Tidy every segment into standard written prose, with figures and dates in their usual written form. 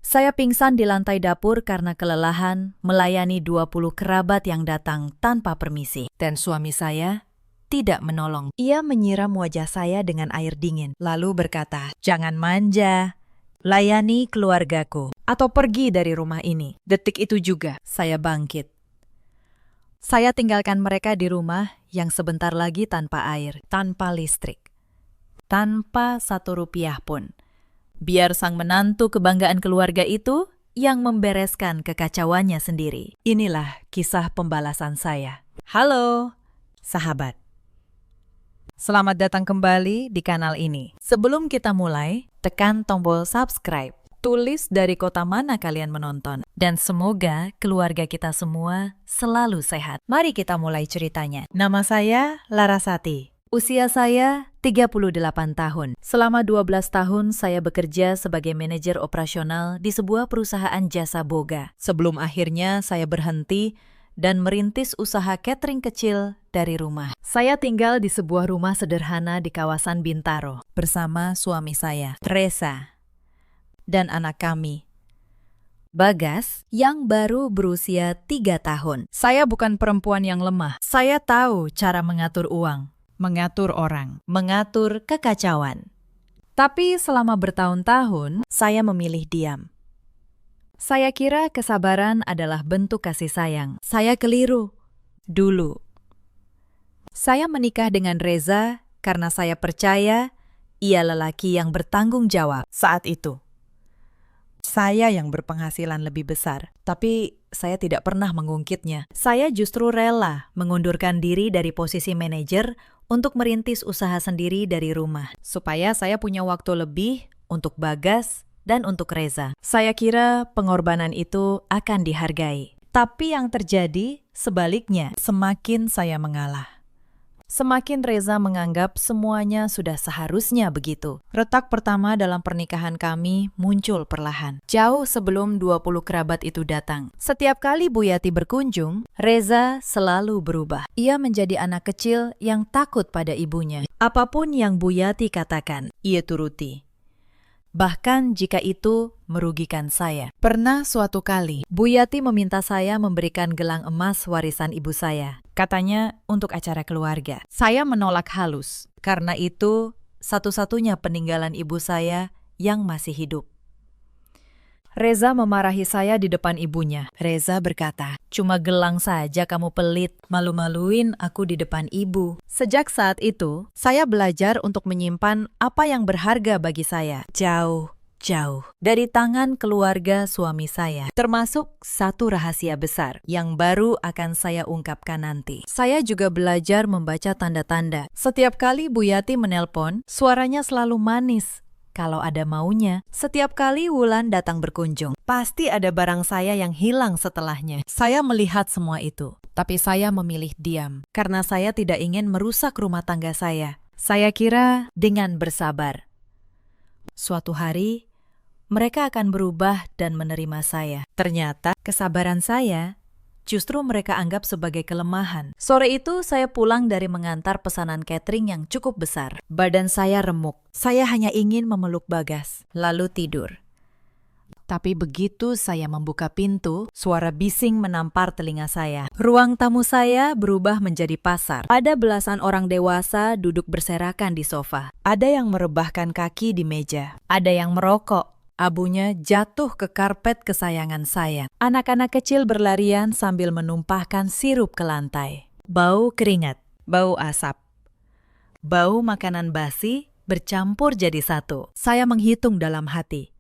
Saya pingsan di lantai dapur karena kelelahan melayani 20 kerabat yang datang tanpa permisi. Dan suami saya tidak menolong. Ia menyiram wajah saya dengan air dingin, lalu berkata, "Jangan manja, layani keluargaku, atau pergi dari rumah ini." Detik itu juga, saya bangkit. Saya tinggalkan mereka di rumah yang sebentar lagi tanpa air, tanpa listrik, tanpa 1 rupiah pun. Biar sang menantu kebanggaan keluarga itu yang membereskan kekacauannya sendiri. Inilah kisah pembalasan saya. Halo, sahabat. Selamat datang kembali di kanal ini. Sebelum kita mulai, tekan tombol subscribe. Tulis dari kota mana kalian menonton. Dan semoga keluarga kita semua selalu sehat. Mari kita mulai ceritanya. Nama saya Larasati. Usia saya 38 tahun. Selama 12 tahun saya bekerja sebagai manajer operasional di sebuah perusahaan jasa boga. Sebelum akhirnya saya berhenti dan merintis usaha catering kecil dari rumah. Saya tinggal di sebuah rumah sederhana di kawasan Bintaro bersama suami saya, Reza, dan anak kami, Bagas, yang baru berusia 3 tahun. Saya bukan perempuan yang lemah. Saya tahu cara mengatur uang, mengatur orang, mengatur kekacauan. Tapi selama bertahun-tahun, saya memilih diam. Saya kira kesabaran adalah bentuk kasih sayang. Saya keliru. Dulu. Saya menikah dengan Reza karena saya percaya ia lelaki yang bertanggung jawab saat itu. Saya yang berpenghasilan lebih besar, tapi saya tidak pernah mengungkitnya. Saya justru rela mengundurkan diri dari posisi manajer untuk merintis usaha sendiri dari rumah, supaya saya punya waktu lebih untuk Bagas dan untuk Reza. Saya kira pengorbanan itu akan dihargai. Tapi yang terjadi sebaliknya, semakin saya mengalah, semakin Reza menganggap semuanya sudah seharusnya begitu. Retak pertama dalam pernikahan kami muncul perlahan, jauh sebelum 20 kerabat itu datang. Setiap kali Bu Yati berkunjung, Reza selalu berubah. Ia menjadi anak kecil yang takut pada ibunya. Apapun yang Bu Yati katakan, ia turuti. Bahkan jika itu merugikan saya. Pernah suatu kali, Bu Yati meminta saya memberikan gelang emas warisan ibu saya. Katanya untuk acara keluarga. Saya menolak halus, karena itu satu-satunya peninggalan ibu saya yang masih hidup. Reza memarahi saya di depan ibunya. Reza berkata, "Cuma gelang saja kamu pelit, malu-maluin aku di depan ibu." Sejak saat itu, saya belajar untuk menyimpan apa yang berharga bagi saya. Jauh dari tangan keluarga suami saya. Termasuk satu rahasia besar yang baru akan saya ungkapkan nanti. Saya juga belajar membaca tanda-tanda. Setiap kali Bu Yati menelpon, suaranya selalu manis. Kalau ada maunya, setiap kali Wulan datang berkunjung, pasti ada barang saya yang hilang setelahnya. Saya melihat semua itu, tapi saya memilih diam, karena saya tidak ingin merusak rumah tangga saya. Saya kira dengan bersabar, suatu hari, mereka akan berubah dan menerima saya. Ternyata, kesabaran saya justru mereka anggap sebagai kelemahan. Sore itu saya pulang dari mengantar pesanan catering yang cukup besar. Badan saya remuk. Saya hanya ingin memeluk Bagas, lalu tidur. Tapi begitu saya membuka pintu, suara bising menampar telinga saya. Ruang tamu saya berubah menjadi pasar. Ada belasan orang dewasa duduk berserakan di sofa. Ada yang merebahkan kaki di meja. Ada yang merokok. Abunya jatuh ke karpet kesayangan saya. Anak-anak kecil berlarian sambil menumpahkan sirup ke lantai. Bau keringat, bau asap, bau makanan basi bercampur jadi satu. Saya menghitung dalam hati.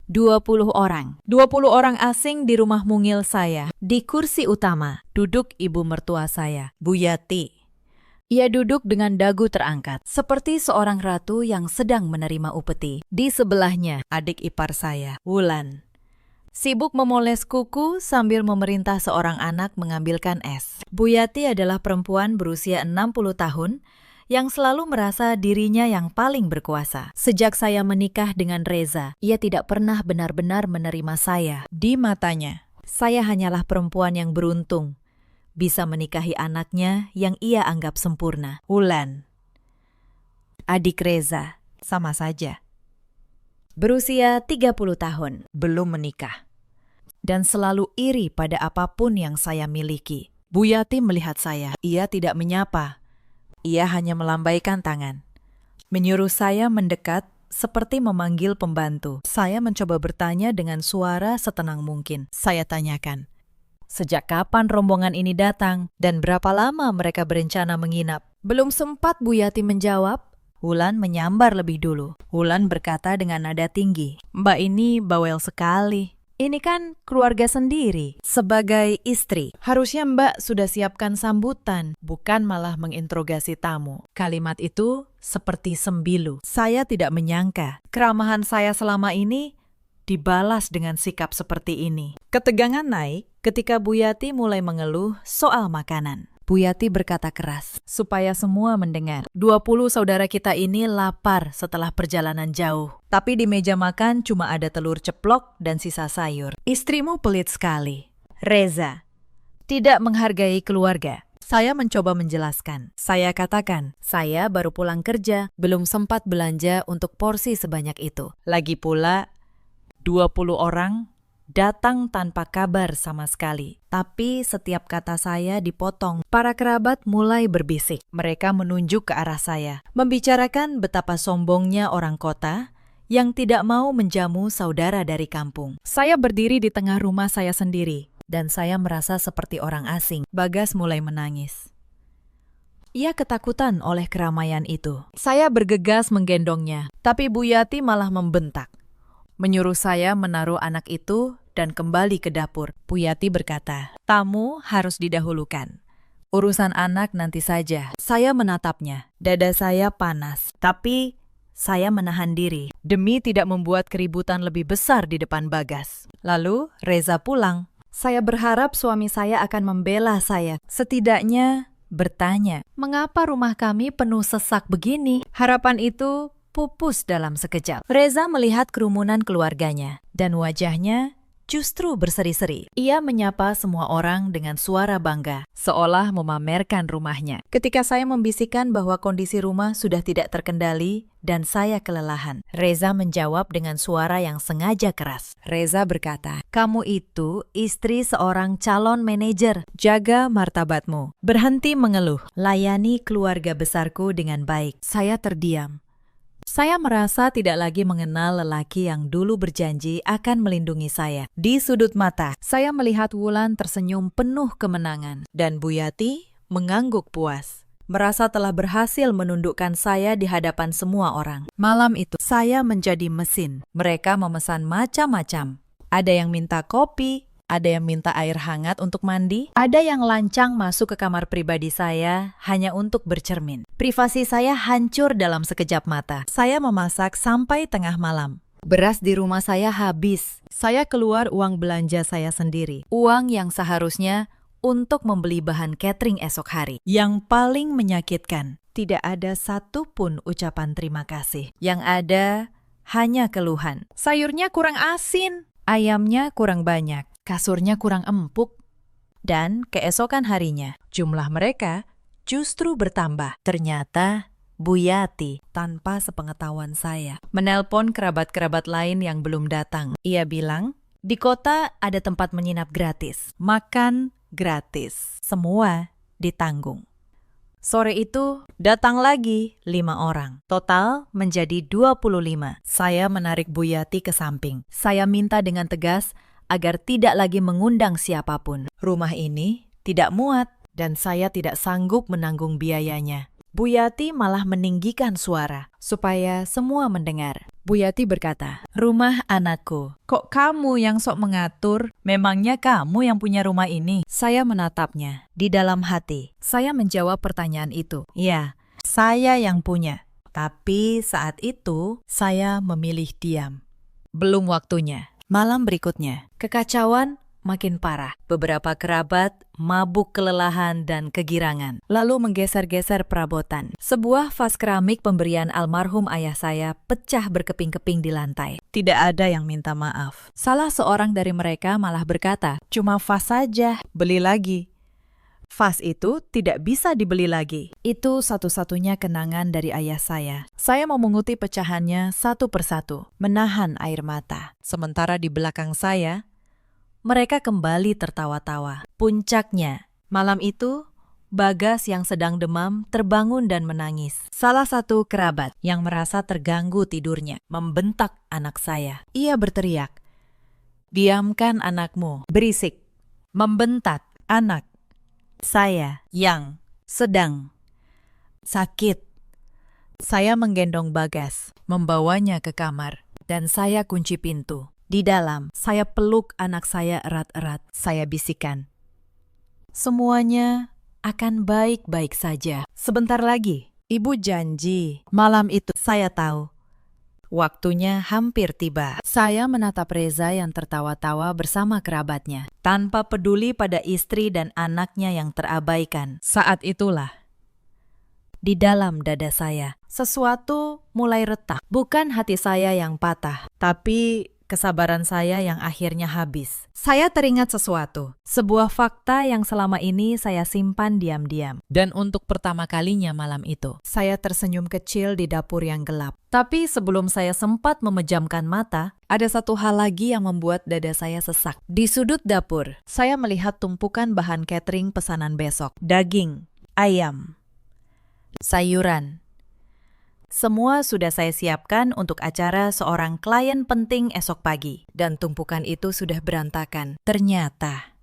20 orang. 20 orang asing di rumah mungil saya. Di kursi utama, duduk ibu mertua saya, Bu Yati. Ia duduk dengan dagu terangkat, seperti seorang ratu yang sedang menerima upeti. Di sebelahnya, adik ipar saya, Wulan, sibuk memoles kuku sambil memerintah seorang anak mengambilkan es. Bu Yati adalah perempuan berusia 60 tahun yang selalu merasa dirinya yang paling berkuasa. Sejak saya menikah dengan Reza, ia tidak pernah benar-benar menerima saya. Di matanya, saya hanyalah perempuan yang beruntung bisa menikahi anaknya yang ia anggap sempurna. Wulan, adik Reza, sama saja. berusia 30 tahun, belum menikah, dan selalu iri pada apapun yang saya miliki. Bu Yati melihat saya. Ia tidak menyapa. Ia hanya melambaikan tangan, menyuruh saya mendekat seperti memanggil pembantu. Saya mencoba bertanya dengan suara setenang mungkin. Saya tanyakan, sejak kapan rombongan ini datang dan berapa lama mereka berencana menginap? Belum sempat Bu Yati menjawab, Wulan menyambar lebih dulu. Wulan berkata dengan nada tinggi, "Mbak ini bawel sekali. Ini kan keluarga sendiri. Sebagai istri, harusnya Mbak sudah siapkan sambutan, bukan malah menginterogasi tamu." Kalimat itu seperti sembilu. Saya tidak menyangka keramahan saya selama ini dibalas dengan sikap seperti ini. Ketegangan naik ketika Bu Yati mulai mengeluh soal makanan. Bu Yati berkata keras, supaya semua mendengar. 20 saudara kita ini lapar setelah perjalanan jauh. Tapi di meja makan cuma ada telur ceplok dan sisa sayur. Istrimu pelit sekali. Reza, tidak menghargai keluarga. Saya mencoba menjelaskan. Saya katakan, saya baru pulang kerja, belum sempat belanja untuk porsi sebanyak itu. Lagi pula, 20 orang datang tanpa kabar sama sekali. Tapi setiap kata saya dipotong. Para kerabat mulai berbisik. Mereka menunjuk ke arah saya, membicarakan betapa sombongnya orang kota yang tidak mau menjamu saudara dari kampung. Saya berdiri di tengah rumah saya sendiri, dan saya merasa seperti orang asing. Bagas mulai menangis. Ia ketakutan oleh keramaian itu. Saya bergegas menggendongnya, tapi Bu Yati malah membentak, menyuruh saya menaruh anak itu dan kembali ke dapur. Bu Yati berkata, tamu harus didahulukan. Urusan anak nanti saja. Saya menatapnya. Dada saya panas. Tapi saya menahan diri demi tidak membuat keributan lebih besar di depan Bagas. Lalu Reza pulang. Saya berharap suami saya akan membela saya. Setidaknya bertanya, mengapa rumah kami penuh sesak begini? Harapan itu pupus dalam sekejap. Reza melihat kerumunan keluarganya dan wajahnya justru berseri-seri. Ia menyapa semua orang dengan suara bangga, seolah memamerkan rumahnya. Ketika saya membisikkan bahwa kondisi rumah sudah tidak terkendali dan saya kelelahan, Reza menjawab dengan suara yang sengaja keras. Reza berkata, kamu itu istri seorang calon manajer. Jaga martabatmu. Berhenti mengeluh. Layani keluarga besarku dengan baik. Saya terdiam. Saya merasa tidak lagi mengenal lelaki yang dulu berjanji akan melindungi saya. Di sudut mata, saya melihat Wulan tersenyum penuh kemenangan. Dan Bu Yati mengangguk puas, merasa telah berhasil menundukkan saya di hadapan semua orang. Malam itu, saya menjadi mesin. Mereka memesan macam-macam. Ada yang minta kopi, ada yang minta air hangat untuk mandi, ada yang lancang masuk ke kamar pribadi saya hanya untuk bercermin. Privasi saya hancur dalam sekejap mata. Saya memasak sampai tengah malam. Beras di rumah saya habis. Saya keluar uang belanja saya sendiri. Uang yang seharusnya untuk membeli bahan catering esok hari. Yang paling menyakitkan, tidak ada satupun ucapan terima kasih. Yang ada hanya keluhan. Sayurnya kurang asin, ayamnya kurang banyak. Kasurnya kurang empuk, dan keesokan harinya jumlah mereka justru bertambah. Ternyata Bu Yati tanpa sepengetahuan saya menelpon kerabat-kerabat lain yang belum datang. Ia bilang, di kota ada tempat menginap gratis, makan gratis, semua ditanggung. Sore itu datang lagi 5 orang. Total menjadi 25. Saya menarik Bu Yati ke samping. Saya minta dengan tegas agar tidak lagi mengundang siapapun. Rumah ini tidak muat dan saya tidak sanggup menanggung biayanya. Bu Yati malah meninggikan suara supaya semua mendengar. Bu Yati berkata, rumah anakku. Kok kamu yang sok mengatur? Memangnya kamu yang punya rumah ini? Saya menatapnya di dalam hati. Saya menjawab pertanyaan itu. Ya, saya yang punya. Tapi saat itu saya memilih diam. Belum waktunya. Malam berikutnya, kekacauan makin parah. Beberapa kerabat mabuk kelelahan dan kegirangan, lalu menggeser-geser perabotan. Sebuah vas keramik pemberian almarhum ayah saya pecah berkeping-keping di lantai. Tidak ada yang minta maaf. Salah seorang dari mereka malah berkata, cuma vas saja, beli lagi. Vas itu tidak bisa dibeli lagi. Itu satu-satunya kenangan dari ayah saya. Saya memunguti pecahannya satu persatu, menahan air mata. Sementara di belakang saya, mereka kembali tertawa-tawa. Puncaknya, malam itu, Bagas yang sedang demam terbangun dan menangis. Salah satu kerabat yang merasa terganggu tidurnya membentak anak saya. Ia berteriak, "Diamkan anakmu, berisik." Membentak anak saya yang sedang sakit. Saya menggendong Bagas, membawanya ke kamar, dan saya kunci pintu. Di dalam, saya peluk anak saya erat-erat. Saya bisikan, "Semuanya akan baik-baik saja. Sebentar lagi, Ibu janji." Malam itu saya tahu waktunya hampir tiba. Saya menatap Reza yang tertawa-tawa bersama kerabatnya, tanpa peduli pada istri dan anaknya yang terabaikan. Saat itulah, di dalam dada saya, sesuatu mulai retak. Bukan hati saya yang patah, tapi kesabaran saya yang akhirnya habis. Saya teringat sesuatu, sebuah fakta yang selama ini saya simpan diam-diam. Dan untuk pertama kalinya malam itu, saya tersenyum kecil di dapur yang gelap. Tapi sebelum saya sempat memejamkan mata, ada satu hal lagi yang membuat dada saya sesak. Di sudut dapur, saya melihat tumpukan bahan catering pesanan besok. Daging, ayam, sayuran. Semua sudah saya siapkan untuk acara seorang klien penting esok pagi. Dan tumpukan itu sudah berantakan. Ternyata,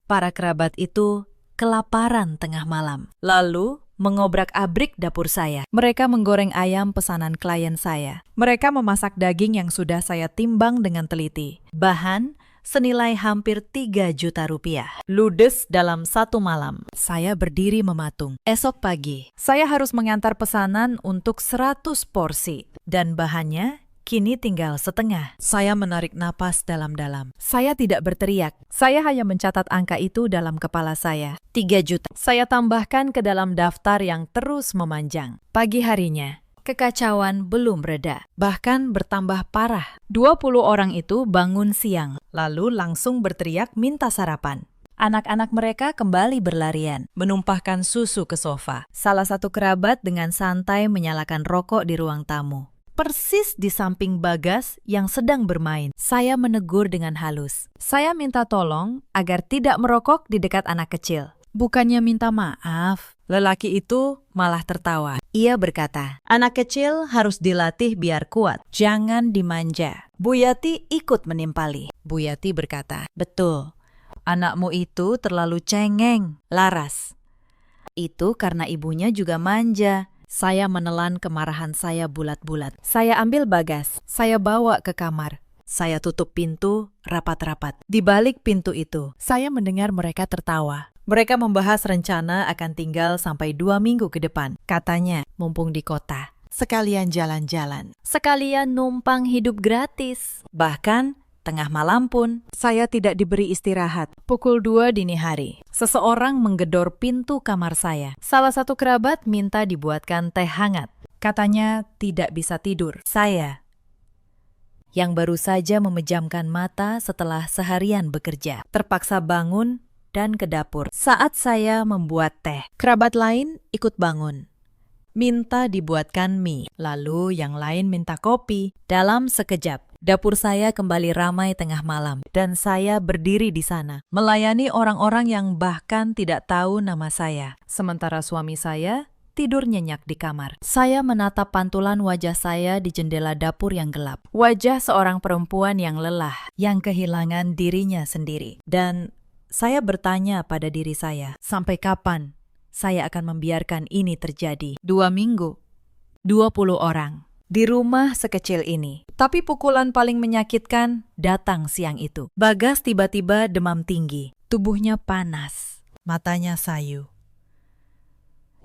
para kerabat itu kelaparan tengah malam. Lalu, mengobrak-abrik dapur saya. Mereka menggoreng ayam pesanan klien saya. Mereka memasak daging yang sudah saya timbang dengan teliti. Bahan senilai hampir 3 juta rupiah. Ludes dalam satu malam. Saya berdiri mematung. Esok pagi, saya harus mengantar pesanan untuk 100 porsi. Dan bahannya kini tinggal setengah. Saya menarik napas dalam-dalam. Saya tidak berteriak. Saya hanya mencatat angka itu dalam kepala saya. 3 juta. Saya tambahkan ke dalam daftar yang terus memanjang. Pagi harinya, kekacauan belum reda, bahkan bertambah parah. 20 orang itu bangun siang, lalu langsung berteriak minta sarapan. Anak-anak mereka kembali berlarian, menumpahkan susu ke sofa. Salah satu kerabat dengan santai menyalakan rokok di ruang tamu. Persis di samping Bagas yang sedang bermain. Saya menegur dengan halus. Saya minta tolong agar tidak merokok di dekat anak kecil. Bukannya minta maaf, lelaki itu malah tertawa. Ia berkata, "Anak kecil harus dilatih biar kuat, jangan dimanja." Bu Yati ikut menimpali. Bu Yati berkata, "Betul, anakmu itu terlalu cengeng, laras." Itu karena ibunya juga manja. Saya menelan kemarahan saya bulat-bulat. Saya ambil Bagas, saya bawa ke kamar. Saya tutup pintu rapat-rapat. Di balik pintu itu, saya mendengar mereka tertawa. Mereka membahas rencana akan tinggal sampai 2 minggu ke depan. Katanya, mumpung di kota, sekalian jalan-jalan. Sekalian numpang hidup gratis. Bahkan, tengah malam pun, saya tidak diberi istirahat. Pukul 2 dini hari, seseorang menggedor pintu kamar saya. Salah satu kerabat minta dibuatkan teh hangat. Katanya tidak bisa tidur. Saya, yang baru saja memejamkan mata setelah seharian bekerja, terpaksa bangun dan ke dapur. Saat saya membuat teh, kerabat lain ikut bangun. Minta dibuatkan mie, lalu yang lain minta kopi. Dalam sekejap, dapur saya kembali ramai tengah malam, dan saya berdiri di sana, melayani orang-orang yang bahkan tidak tahu nama saya. Sementara suami saya tidur nyenyak di kamar. Saya menatap pantulan wajah saya di jendela dapur yang gelap. Wajah seorang perempuan yang lelah, yang kehilangan dirinya sendiri. Dan saya bertanya pada diri saya, sampai kapan saya akan membiarkan ini terjadi? 2 minggu, 20 orang, di rumah sekecil ini. Tapi pukulan paling menyakitkan datang siang itu. Bagas tiba-tiba demam tinggi, tubuhnya panas, matanya sayu.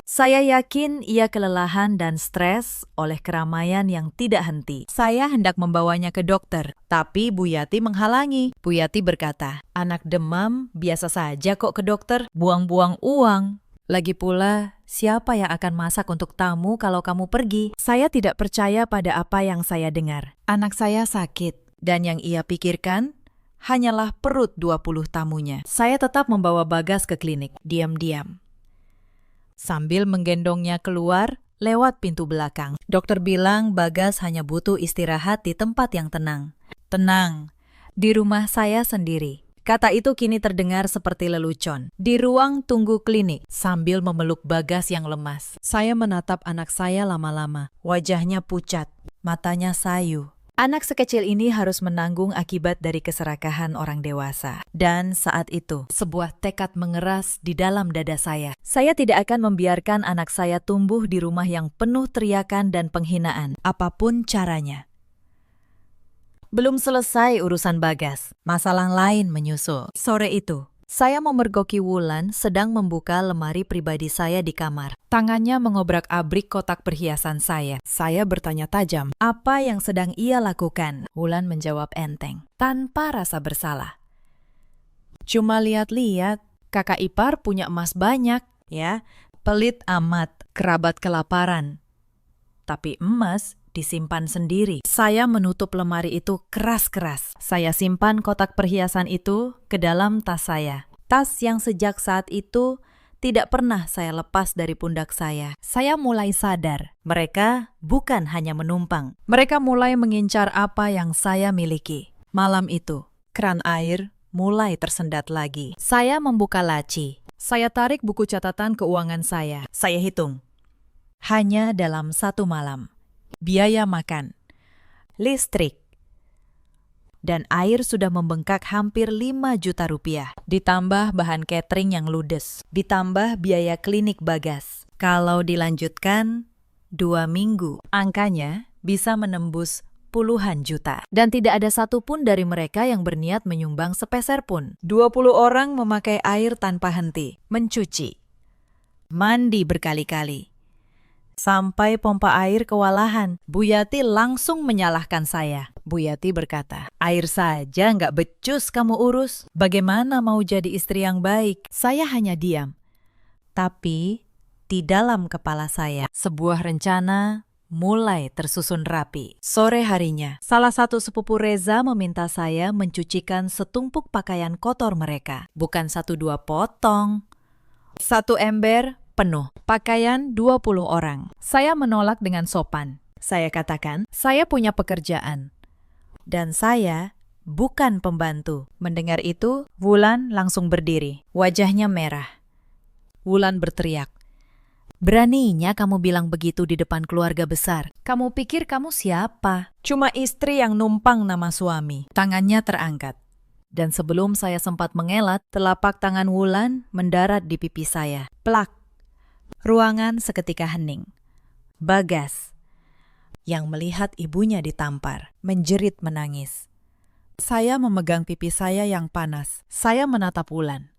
Saya yakin ia kelelahan dan stres oleh keramaian yang tidak henti. Saya hendak membawanya ke dokter, tapi Bu Yati menghalangi. Bu Yati berkata, "Anak demam biasa saja kok ke dokter, buang-buang uang. Lagi pula, siapa yang akan masak untuk tamu kalau kamu pergi?" Saya tidak percaya pada apa yang saya dengar. Anak saya sakit, dan yang ia pikirkan hanyalah perut 20 tamunya. Saya tetap membawa Bagas ke klinik, diam-diam. Sambil menggendongnya keluar lewat pintu belakang. Dokter bilang Bagas hanya butuh istirahat di tempat yang tenang. Tenang, di rumah saya sendiri. Kata itu kini terdengar seperti lelucon. Di ruang tunggu klinik, sambil memeluk Bagas yang lemas, saya menatap anak saya lama-lama. Wajahnya pucat, matanya sayu. Anak sekecil ini harus menanggung akibat dari keserakahan orang dewasa. Dan saat itu, sebuah tekad mengeras di dalam dada saya. Saya tidak akan membiarkan anak saya tumbuh di rumah yang penuh teriakan dan penghinaan, apapun caranya. Belum selesai urusan Bagas, masalah lain menyusul. Sore itu, saya memergoki Wulan sedang membuka lemari pribadi saya di kamar. Tangannya mengobrak-abrik kotak perhiasan saya. Saya bertanya tajam, apa yang sedang ia lakukan? Wulan menjawab enteng, tanpa rasa bersalah. Cuma lihat-lihat, kakak ipar punya emas banyak, ya. Pelit amat, kerabat kelaparan. Tapi emas disimpan sendiri. Saya menutup lemari itu keras-keras. Saya simpan kotak perhiasan itu ke dalam tas saya. Tas yang sejak saat itu tidak pernah saya lepas dari pundak saya. Saya mulai sadar, mereka bukan hanya menumpang. Mereka mulai mengincar apa yang saya miliki. Malam itu, keran air mulai tersendat lagi. Saya membuka laci. Saya tarik buku catatan keuangan saya. Saya hitung. Hanya dalam satu malam. Biaya makan, listrik, dan air sudah membengkak hampir 5 juta rupiah. Ditambah bahan catering yang ludes. Ditambah biaya klinik Bagas. Kalau dilanjutkan 2 minggu, angkanya bisa menembus puluhan juta. Dan tidak ada satupun dari mereka yang berniat menyumbang sepeser pun. 20 orang memakai air tanpa henti, mencuci, mandi berkali-kali. Sampai pompa air kewalahan, Bu Yati langsung menyalahkan saya. Bu Yati berkata, air saja nggak becus kamu urus. Bagaimana mau jadi istri yang baik? Saya hanya diam. Tapi di dalam kepala saya, sebuah rencana mulai tersusun rapi. Sore harinya, salah satu sepupu Reza meminta saya mencucikan setumpuk pakaian kotor mereka. Bukan 1-2 potong. 1 ember penuh, pakaian 20 orang. Saya menolak dengan sopan. Saya katakan, saya punya pekerjaan. Dan saya bukan pembantu. Mendengar itu, Wulan langsung berdiri. Wajahnya merah. Wulan berteriak, beraninya kamu bilang begitu di depan keluarga besar. Kamu pikir kamu siapa? Cuma istri yang numpang nama suami. Tangannya terangkat. Dan sebelum saya sempat mengelak, telapak tangan Wulan mendarat di pipi saya. Plak. Ruangan seketika hening. Bagas, yang melihat ibunya ditampar, menjerit menangis. Saya memegang pipi saya yang panas. Saya menatap Wulan.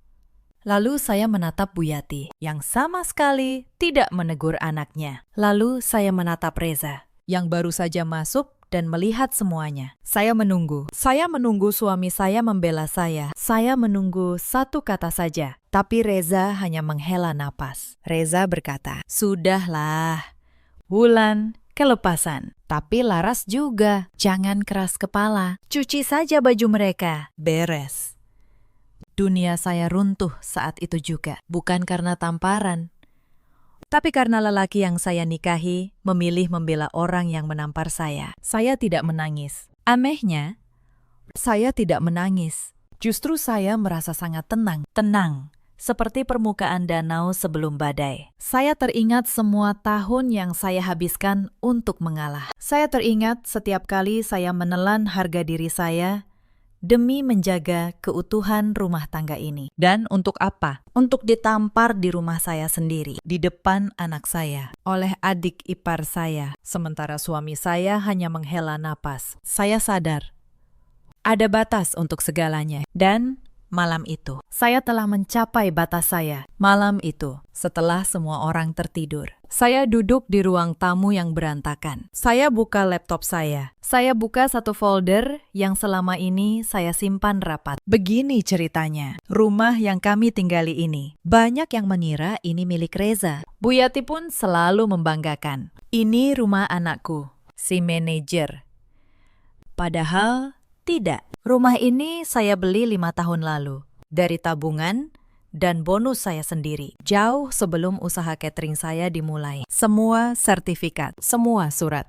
Lalu saya menatap Bu Yati, yang sama sekali tidak menegur anaknya. Lalu saya menatap Reza, yang baru saja masuk dan melihat semuanya. Saya menunggu. Saya menunggu suami saya membela saya. Saya menunggu satu kata saja. Tapi Reza hanya menghela napas. Reza berkata, sudahlah. Wulan, kelepasan. Tapi Laras juga. Jangan keras kepala. Cuci saja baju mereka. Beres. Dunia saya runtuh saat itu juga. Bukan karena tamparan. Tapi karena lelaki yang saya nikahi memilih membela orang yang menampar saya. Saya tidak menangis. Anehnya, saya tidak menangis. Justru saya merasa sangat tenang. Tenang, seperti permukaan danau sebelum badai. Saya teringat semua tahun yang saya habiskan untuk mengalah. Saya teringat setiap kali saya menelan harga diri saya demi menjaga keutuhan rumah tangga ini. Dan untuk apa? Untuk ditampar di rumah saya sendiri, di depan anak saya, oleh adik ipar saya, sementara suami saya hanya menghela napas. Saya sadar, ada batas untuk segalanya. Dan malam itu, saya telah mencapai batas saya. Malam itu, setelah semua orang tertidur, saya duduk di ruang tamu yang berantakan. Saya buka laptop saya. Saya buka satu folder yang selama ini saya simpan rapat. Begini ceritanya, rumah yang kami tinggali ini. Banyak yang mengira ini milik Reza. Bu Yati pun selalu membanggakan. Ini rumah anakku, si manajer. Padahal Tidak, rumah ini saya beli 5 tahun lalu. Dari tabungan dan bonus saya sendiri. Jauh sebelum usaha catering saya dimulai. Semua sertifikat, semua surat.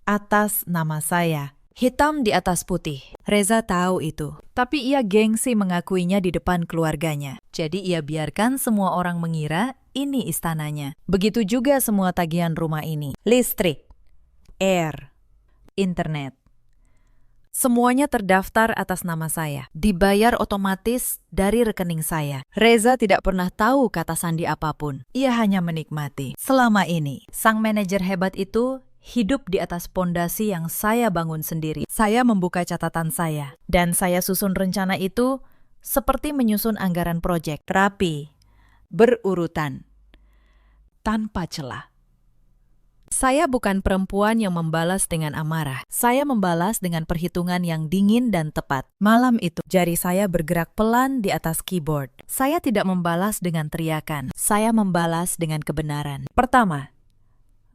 Atas nama saya. Hitam di atas putih. Reza tahu itu. Tapi ia gengsi mengakuinya di depan keluarganya. Jadi ia biarkan semua orang mengira ini istananya. Begitu juga semua tagihan rumah ini. Listrik, air, internet. Semuanya terdaftar atas nama saya. Dibayar otomatis dari rekening saya. Reza tidak pernah tahu kata sandi apapun. Ia hanya menikmati. Selama ini, sang manajer hebat itu hidup di atas pondasi yang saya bangun sendiri. Saya membuka catatan saya, dan saya susun rencana itu seperti menyusun anggaran proyek. Rapi, berurutan, tanpa celah. Saya bukan perempuan yang membalas dengan amarah. Saya membalas dengan perhitungan yang dingin dan tepat. Malam itu, jari saya bergerak pelan di atas keyboard. Saya tidak membalas dengan teriakan. Saya membalas dengan kebenaran. Pertama,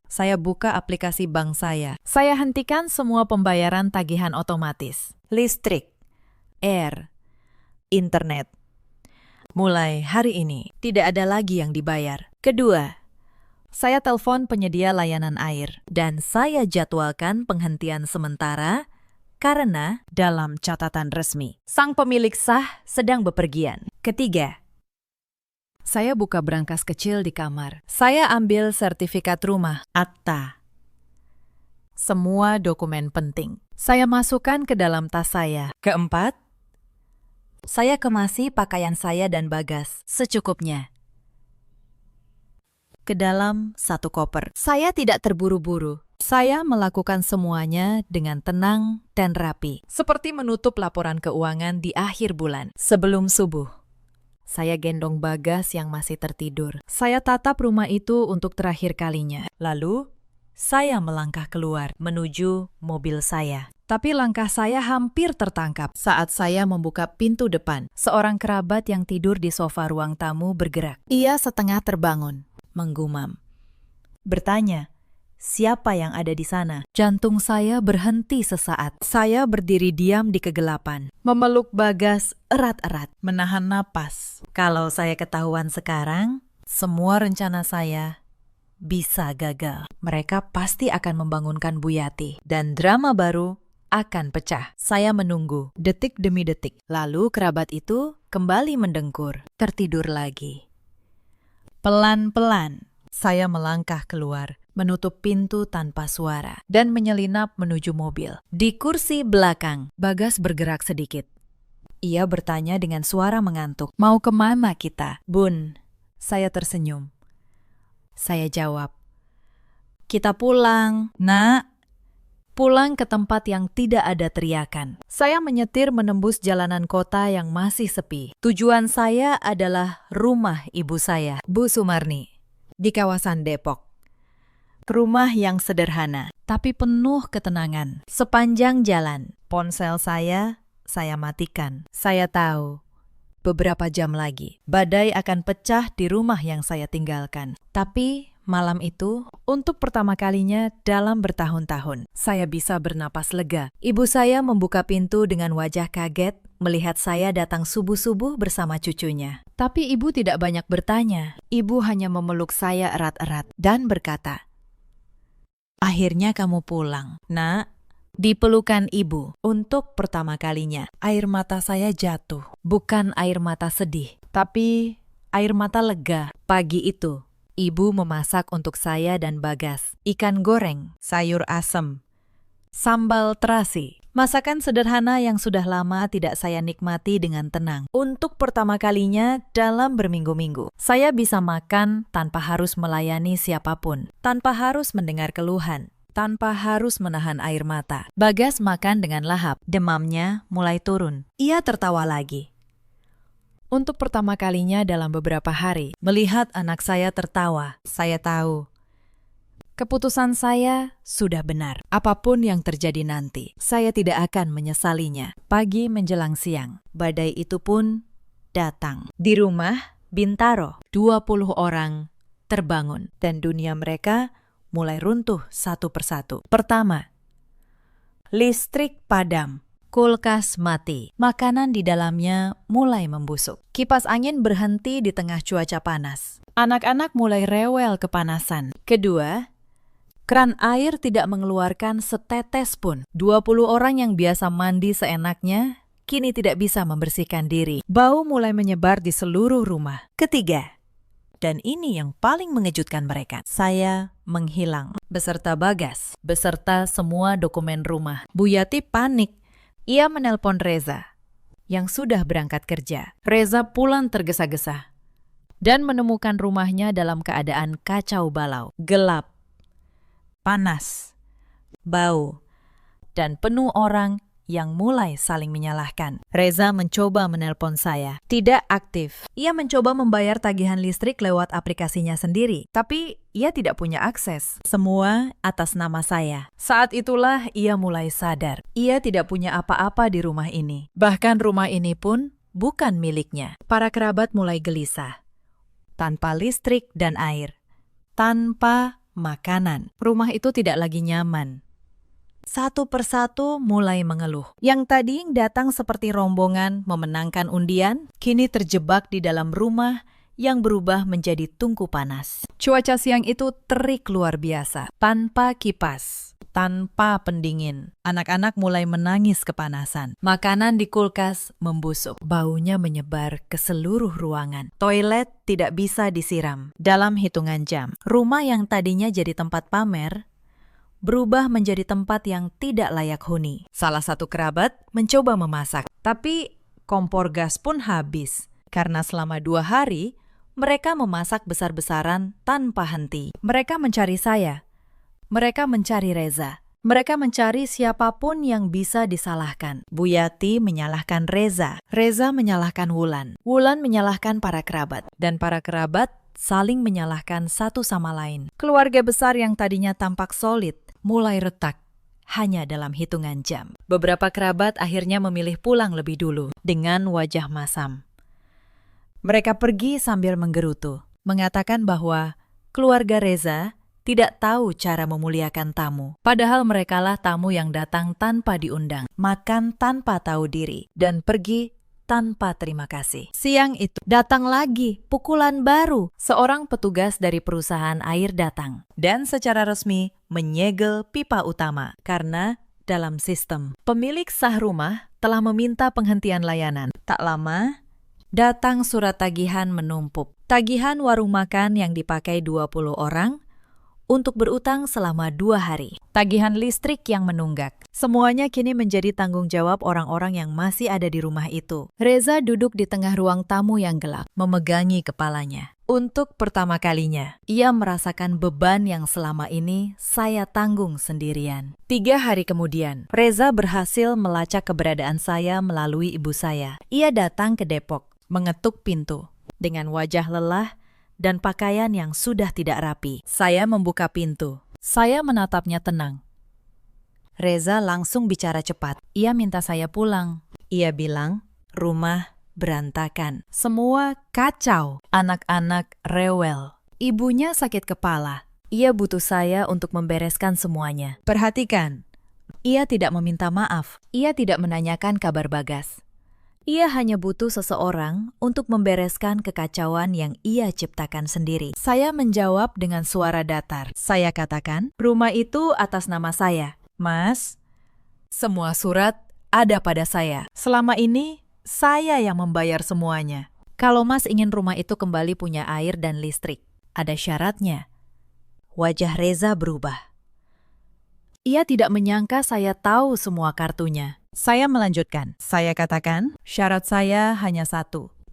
saya buka aplikasi bank saya. Saya hentikan semua pembayaran tagihan otomatis. Listrik, air, internet. Mulai hari ini, tidak ada lagi yang dibayar. Kedua, saya telepon penyedia layanan air dan saya jadwalkan penghentian sementara karena dalam catatan resmi, sang pemilik sah sedang bepergian. Ketiga, saya buka brankas kecil di kamar. Saya ambil sertifikat rumah, akta, semua dokumen penting. Saya masukkan ke dalam tas saya. Keempat, saya kemasi pakaian saya dan Bagas secukupnya ke dalam satu koper. Saya tidak terburu-buru. Saya melakukan semuanya dengan tenang dan rapi, seperti menutup laporan keuangan di akhir bulan. Sebelum subuh, saya gendong Bagas yang masih tertidur. Saya tatap rumah itu untuk terakhir kalinya. Lalu, saya melangkah keluar menuju mobil saya. Tapi langkah saya hampir tertangkap saat saya membuka pintu depan. Seorang kerabat yang tidur di sofa ruang tamu bergerak. Ia setengah terbangun, menggumam. Bertanya, siapa yang ada di sana? Jantung saya berhenti sesaat. Saya berdiri diam di kegelapan, memeluk Bagas erat-erat, menahan napas. Kalau saya ketahuan sekarang, semua rencana saya bisa gagal. Mereka pasti akan membangunkan Bu Yati, dan drama baru akan pecah. Saya menunggu, detik demi detik. Lalu kerabat itu kembali mendengkur, tertidur lagi. Pelan-pelan, saya melangkah keluar, menutup pintu tanpa suara, dan menyelinap menuju mobil. Di kursi belakang, Bagas bergerak sedikit. Ia bertanya dengan suara mengantuk, "Mau kemana kita?" "Bun," saya tersenyum. Saya jawab, "Kita pulang, Nak." Pulang ke tempat yang tidak ada teriakan. Saya menyetir menembus jalanan kota yang masih sepi. Tujuan saya adalah rumah ibu saya, Bu Sumarni, di kawasan Depok. Rumah yang sederhana, tapi penuh ketenangan. Sepanjang jalan, ponsel saya matikan. Saya tahu, beberapa jam lagi, badai akan pecah di rumah yang saya tinggalkan. Tapi malam itu, untuk pertama kalinya dalam bertahun-tahun, saya bisa bernapas lega. Ibu saya membuka pintu dengan wajah kaget melihat saya datang subuh-subuh bersama cucunya. Tapi ibu tidak banyak bertanya. Ibu hanya memeluk saya erat-erat dan berkata, "Akhirnya kamu pulang, Nak." Di pelukan ibu, untuk pertama kalinya, air mata saya jatuh. Bukan air mata sedih, tapi air mata lega. Pagi itu, ibu memasak untuk saya dan Bagas ikan goreng, sayur asem, sambal terasi. Masakan sederhana yang sudah lama tidak saya nikmati dengan tenang. Untuk pertama kalinya dalam berminggu-minggu, saya bisa makan tanpa harus melayani siapapun, tanpa harus mendengar keluhan, tanpa harus menahan air mata. Bagas makan dengan lahap, demamnya mulai turun. Ia tertawa lagi. Untuk pertama kalinya dalam beberapa hari, melihat anak saya tertawa, saya tahu keputusan saya sudah benar. Apapun yang terjadi nanti, saya tidak akan menyesalinya. Pagi menjelang siang, badai itu pun datang. Di rumah Bintaro, 20 orang terbangun dan dunia mereka mulai runtuh satu persatu. Pertama, listrik padam. Kulkas mati. Makanan di dalamnya mulai membusuk. Kipas angin berhenti di tengah cuaca panas. Anak-anak mulai rewel kepanasan. Kedua, keran air tidak mengeluarkan setetes pun. 20 orang yang biasa mandi seenaknya kini tidak bisa membersihkan diri. Bau mulai menyebar di seluruh rumah. Ketiga, dan ini yang paling mengejutkan mereka, saya menghilang beserta Bagas, beserta semua dokumen rumah. Bu Yati panik. Ia menelpon Reza yang sudah berangkat kerja. Reza pulang tergesa-gesa dan menemukan rumahnya dalam keadaan kacau balau, gelap, panas, bau, dan penuh orang yang mulai saling menyalahkan. Reza mencoba menelpon saya. Tidak aktif. Ia mencoba membayar tagihan listrik lewat aplikasinya sendiri, tapi ia tidak punya akses. Semua atas nama saya. Saat itulah ia mulai sadar. Ia tidak punya apa-apa di rumah ini. Bahkan rumah ini pun bukan miliknya. Para kerabat mulai gelisah. Tanpa listrik dan air. Tanpa makanan. Rumah itu tidak lagi nyaman. Satu persatu mulai mengeluh. Yang tadi datang seperti rombongan memenangkan undian, kini terjebak di dalam rumah yang berubah menjadi tungku panas. Cuaca siang itu terik luar biasa, tanpa kipas, tanpa pendingin. Anak-anak mulai menangis kepanasan. Makanan di kulkas membusuk. Baunya menyebar ke seluruh ruangan. Toilet tidak bisa disiram dalam hitungan jam. Rumah yang tadinya jadi tempat pamer berubah menjadi tempat yang tidak layak huni. Salah satu kerabat mencoba memasak, tapi kompor gas pun habis. Karena selama 2 hari, mereka memasak besar-besaran tanpa henti. Mereka mencari saya. Mereka mencari Reza. Mereka mencari siapapun yang bisa disalahkan. Bu Yati menyalahkan Reza. Reza menyalahkan Wulan. Wulan menyalahkan para kerabat. Dan para kerabat saling menyalahkan satu sama lain. Keluarga besar yang tadinya tampak solid mulai retak hanya dalam hitungan jam. Beberapa kerabat akhirnya memilih pulang lebih dulu dengan wajah masam. Mereka pergi sambil menggerutu, mengatakan bahwa keluarga Reza tidak tahu cara memuliakan tamu. Padahal merekalah tamu yang datang tanpa diundang, makan tanpa tahu diri, dan pergi tanpa terima kasih. Siang itu datang lagi pukulan baru. Seorang petugas dari perusahaan air datang dan secara resmi menyegel pipa utama karena dalam sistem pemilik sah rumah telah meminta penghentian layanan. Tak lama datang surat tagihan menumpuk. Tagihan warung makan yang dipakai 20 orang untuk berutang selama 2 hari. Tagihan listrik yang menunggak. Semuanya kini menjadi tanggung jawab orang-orang yang masih ada di rumah itu. Reza duduk di tengah ruang tamu yang gelap, memegangi kepalanya. Untuk pertama kalinya, ia merasakan beban yang selama ini saya tanggung sendirian. 3 hari kemudian, Reza berhasil melacak keberadaan saya melalui ibu saya. Ia datang ke Depok, mengetuk pintu. Dengan wajah lelah dan pakaian yang sudah tidak rapi. Saya membuka pintu. Saya menatapnya tenang. Reza langsung bicara cepat. Ia minta saya pulang. Ia bilang, rumah berantakan. Semua kacau. Anak-anak rewel. Ibunya sakit kepala. Ia butuh saya untuk membereskan semuanya. Perhatikan, ia tidak meminta maaf. Ia tidak menanyakan kabar Bagas. Ia hanya butuh seseorang untuk membereskan kekacauan yang ia ciptakan sendiri. Saya menjawab dengan suara datar. Saya katakan, rumah itu atas nama saya. Mas, semua surat ada pada saya. Selama ini, saya yang membayar semuanya. Kalau Mas ingin rumah itu kembali punya air dan listrik, ada syaratnya. Wajah Reza berubah. Ia tidak menyangka saya tahu semua kartunya. Saya melanjutkan. Saya katakan, syarat saya hanya 1. 20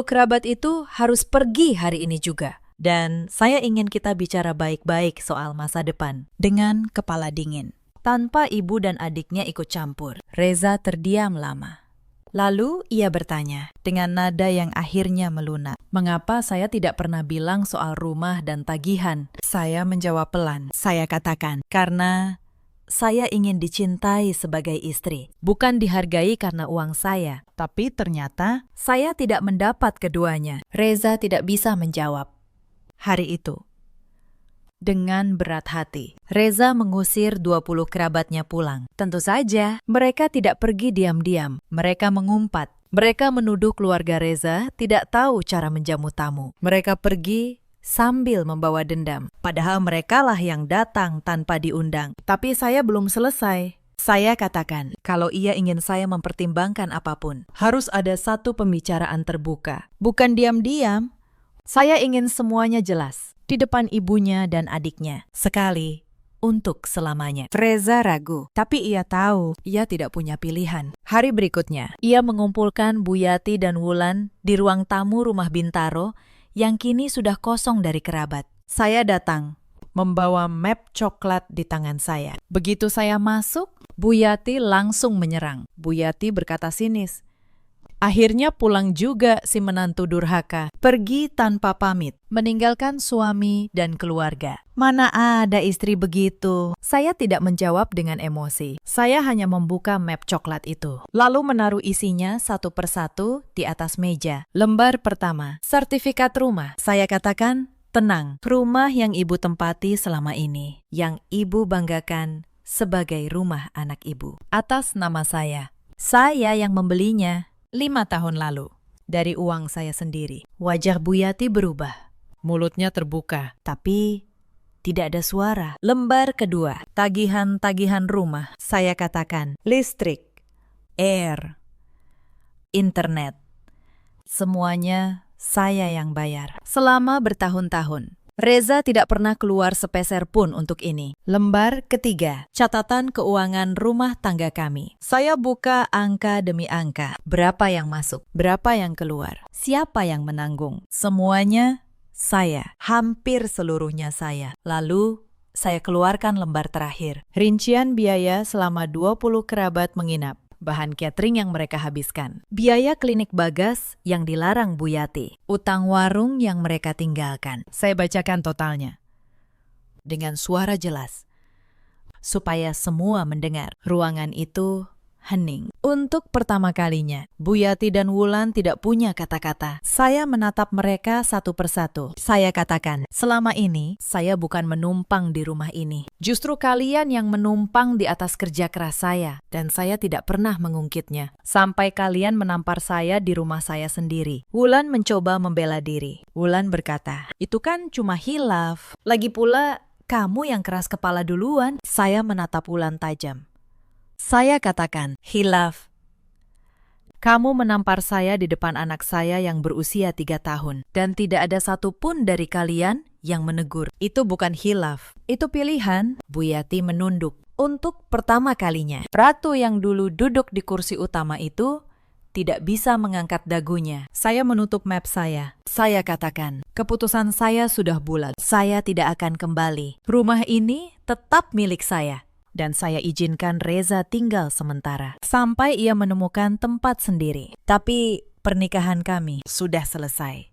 kerabat itu harus pergi hari ini juga. Dan saya ingin kita bicara baik-baik soal masa depan. Dengan kepala dingin. Tanpa ibu dan adiknya ikut campur. Reza terdiam lama. Lalu ia bertanya dengan nada yang akhirnya melunak. Mengapa saya tidak pernah bilang soal rumah dan tagihan? Saya menjawab pelan. Saya katakan, karena saya ingin dicintai sebagai istri, bukan dihargai karena uang saya. Tapi ternyata saya tidak mendapat keduanya. Reza tidak bisa menjawab. Hari itu, Dengan berat hati, Reza mengusir 20 kerabatnya pulang. Tentu saja, mereka tidak pergi diam-diam. Mereka mengumpat. Mereka menuduh keluarga Reza tidak tahu cara menjamu tamu. Mereka pergi sambil membawa dendam. Padahal merekalah yang datang tanpa diundang. Tapi saya belum selesai. Saya katakan, kalau ia ingin saya mempertimbangkan apapun, harus ada satu pembicaraan terbuka. Bukan diam-diam. Saya ingin semuanya jelas. Di depan ibunya dan adiknya. Sekali, untuk selamanya. Reza ragu, tapi ia tahu ia tidak punya pilihan. Hari berikutnya, ia mengumpulkan Bu Yati dan Wulan di ruang tamu rumah Bintaro yang kini sudah kosong dari kerabat. Saya datang, membawa map coklat di tangan saya. Begitu saya masuk, Bu Yati langsung menyerang. Bu Yati berkata sinis, "Akhirnya pulang juga si menantu durhaka. Pergi tanpa pamit, meninggalkan suami dan keluarga. Mana ada istri begitu?" Saya tidak menjawab dengan emosi. Saya hanya membuka map coklat itu, lalu menaruh isinya satu persatu di atas meja. Lembar pertama, sertifikat rumah. Saya katakan, tenang, rumah yang ibu tempati selama ini, yang ibu banggakan sebagai rumah anak ibu. Atas nama saya. Saya yang membelinya 5 tahun lalu, dari uang saya sendiri. Wajah Bu Yati berubah. Mulutnya terbuka, tapi tidak ada suara. Lembar kedua, tagihan-tagihan rumah. Saya katakan, listrik, air, internet. Semuanya saya yang bayar. Selama bertahun-tahun. Reza tidak pernah keluar sepeser pun untuk ini. Lembar ketiga, catatan keuangan rumah tangga kami. Saya buka angka demi angka. Berapa yang masuk, berapa yang keluar, siapa yang menanggung. Semuanya saya, hampir seluruhnya saya. Lalu saya keluarkan lembar terakhir. Rincian biaya selama 20 kerabat menginap. Bahan catering yang mereka habiskan, biaya klinik Bagas yang dilarang Bu Yati, utang warung yang mereka tinggalkan. Saya bacakan totalnya dengan suara jelas, supaya semua mendengar. Ruangan itu hening. Untuk pertama kalinya, Bu Yati dan Wulan tidak punya kata-kata. Saya menatap mereka satu persatu. Saya katakan, selama ini saya bukan menumpang di rumah ini. Justru kalian yang menumpang di atas kerja keras saya, dan saya tidak pernah mengungkitnya. Sampai kalian menampar saya di rumah saya sendiri. Wulan mencoba membela diri. Wulan berkata, itu kan cuma hilaf. Lagi pula, kamu yang keras kepala duluan. Saya menatap Wulan tajam. Saya katakan, hilaf. Kamu menampar saya di depan anak saya yang berusia 3 tahun. Dan tidak ada satupun dari kalian yang menegur. Itu bukan hilaf. Itu pilihan. Bu Yati menunduk. Untuk pertama kalinya, ratu yang dulu duduk di kursi utama itu tidak bisa mengangkat dagunya. Saya menutup map saya. Saya katakan, keputusan saya sudah bulat. Saya tidak akan kembali. Rumah ini tetap milik saya. Dan saya izinkan Reza tinggal sementara, sampai ia menemukan tempat sendiri. Tapi pernikahan kami sudah selesai.